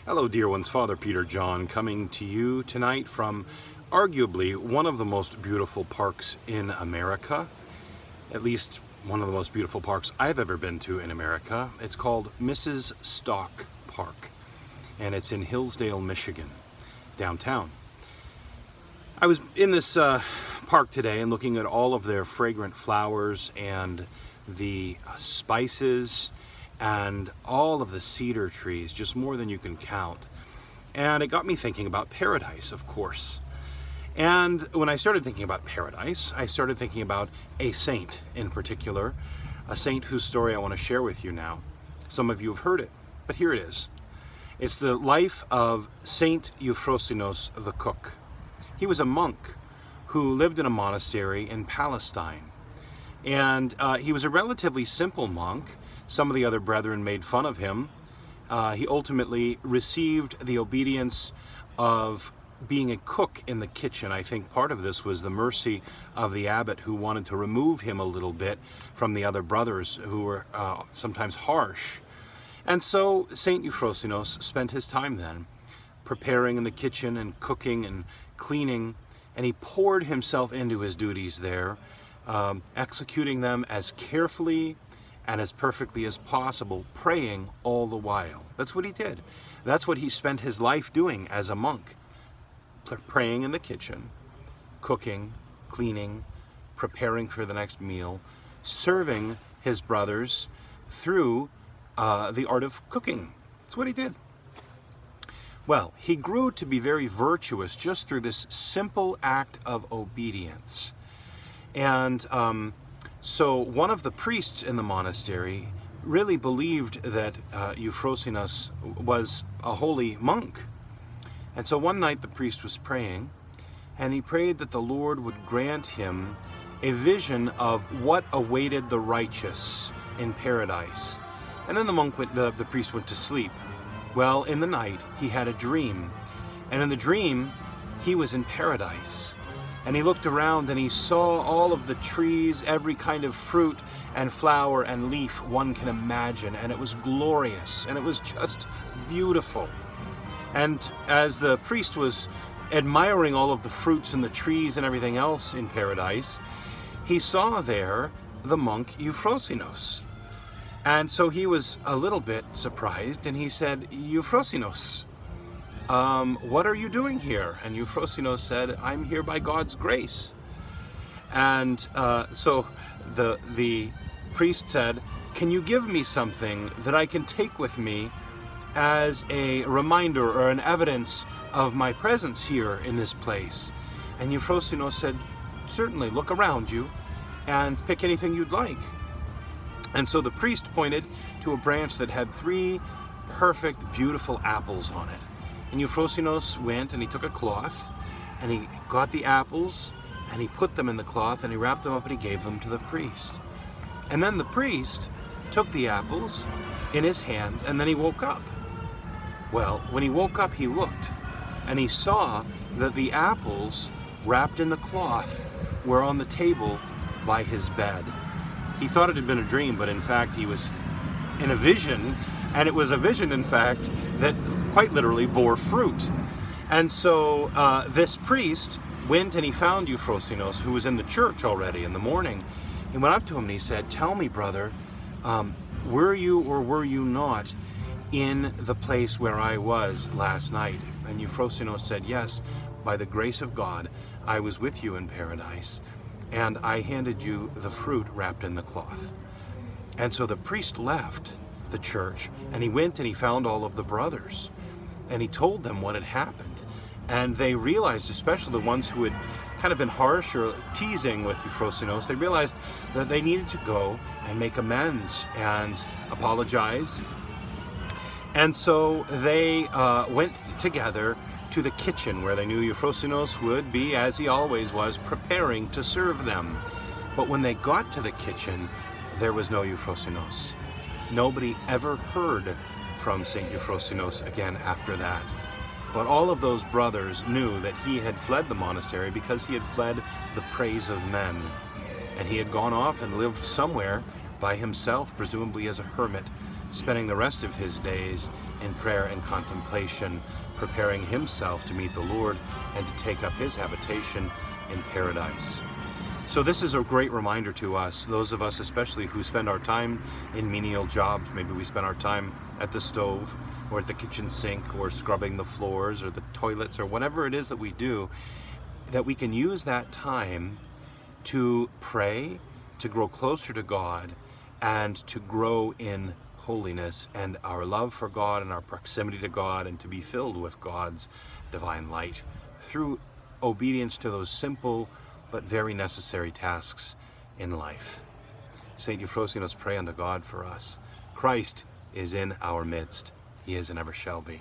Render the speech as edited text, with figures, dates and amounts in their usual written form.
Hello, dear ones. Father Peter John coming to you tonight from arguably one of the most beautiful parks in America, at least one of the most beautiful parks I've ever been to in America. It's called Mrs. Stock Park, and it's in Hillsdale, Michigan, downtown. I was in this park today and looking at all of their fragrant flowers and the spices and all of the cedar trees, just more than you can count. And it got me thinking about paradise, of course. And when I started thinking about paradise, I started thinking about a saint in particular, a saint whose story I want to share with you now. Some of you have heard it, but here it is. It's the life of Saint Euphrosynos the cook. He was a monk who lived in a monastery in Palestine. And he was a relatively simple monk. Some of the other brethren made fun of him. He ultimately received the obedience of being a cook in the kitchen. I think part of this was the mercy of the abbot, who wanted to remove him a little bit from the other brothers who were sometimes harsh. And so Saint Euphrosynos spent his time then preparing in the kitchen and cooking and cleaning, and he poured himself into his duties there, executing them as carefully and as perfectly as possible, praying all the while. That's what he did. That's what he spent his life doing as a monk. Praying in the kitchen, cooking, cleaning, preparing for the next meal, serving his brothers through the art of cooking. That's what he did. Well, he grew to be very virtuous just through this simple act of obedience. And so one of the priests in the monastery really believed that Euphrosynos was a holy monk. And so one night the priest was praying, and he prayed that the Lord would grant him a vision of what awaited the righteous in paradise. And then the priest went to sleep. Well, in the night, he had a dream. And in the dream, he was in paradise. And he looked around and he saw all of the trees, every kind of fruit and flower and leaf one can imagine. And it was glorious, and it was just beautiful. And as the priest was admiring all of the fruits and the trees and everything else in paradise, he saw there the monk Euphrosynos. And so he was a little bit surprised, and he said, "Euphrosynos, what are you doing here?" And Euphrosynos said, "I'm here by God's grace." And so the priest said, "Can you give me something that I can take with me as a reminder or an evidence of my presence here in this place?" And Euphrosynos said, "Certainly, look around you and pick anything you'd like." And so the priest pointed to a branch that had 3 perfect, beautiful apples on it. And Euphrosynos went and he took a cloth and he got the apples and he put them in the cloth and he wrapped them up and he gave them to the priest. And then the priest took the apples in his hands and then he woke up. Well, when he woke up, he looked and he saw that the apples wrapped in the cloth were on the table by his bed. He thought it had been a dream, but in fact he was in a vision, and it was a vision, in fact, that quite literally bore fruit. And so this priest went and he found Euphrosynos, who was in the church already in the morning. He went up to him and he said, "Tell me, brother, were you or were you not in the place where I was last night?" And Euphrosynos said, "Yes, by the grace of God, I was with you in paradise, and I handed you the fruit wrapped in the cloth." And so the priest left the church, and he went and he found all of the brothers, and he told them what had happened. And they realized, especially the ones who had kind of been harsh or teasing with Euphrosynos, they realized that they needed to go and make amends and apologize. And so they went together to the kitchen where they knew Euphrosynos would be, as he always was, preparing to serve them. But when they got to the kitchen, there was no Euphrosynos. Nobody ever heard from St. Euphrosynos again after that. But all of those brothers knew that he had fled the monastery because he had fled the praise of men. And he had gone off and lived somewhere by himself, presumably as a hermit, spending the rest of his days in prayer and contemplation, preparing himself to meet the Lord and to take up his habitation in paradise. So this is a great reminder to us, those of us especially who spend our time in menial jobs. Maybe we spend our time at the stove or at the kitchen sink or scrubbing the floors or the toilets or whatever it is that we do, that we can use that time to pray, to grow closer to God, and to grow in holiness and our love for God and our proximity to God, and to be filled with God's divine light through obedience to those simple but very necessary tasks in life. St. Euphrosynos, pray unto God for us. Christ is in our midst. He is and ever shall be.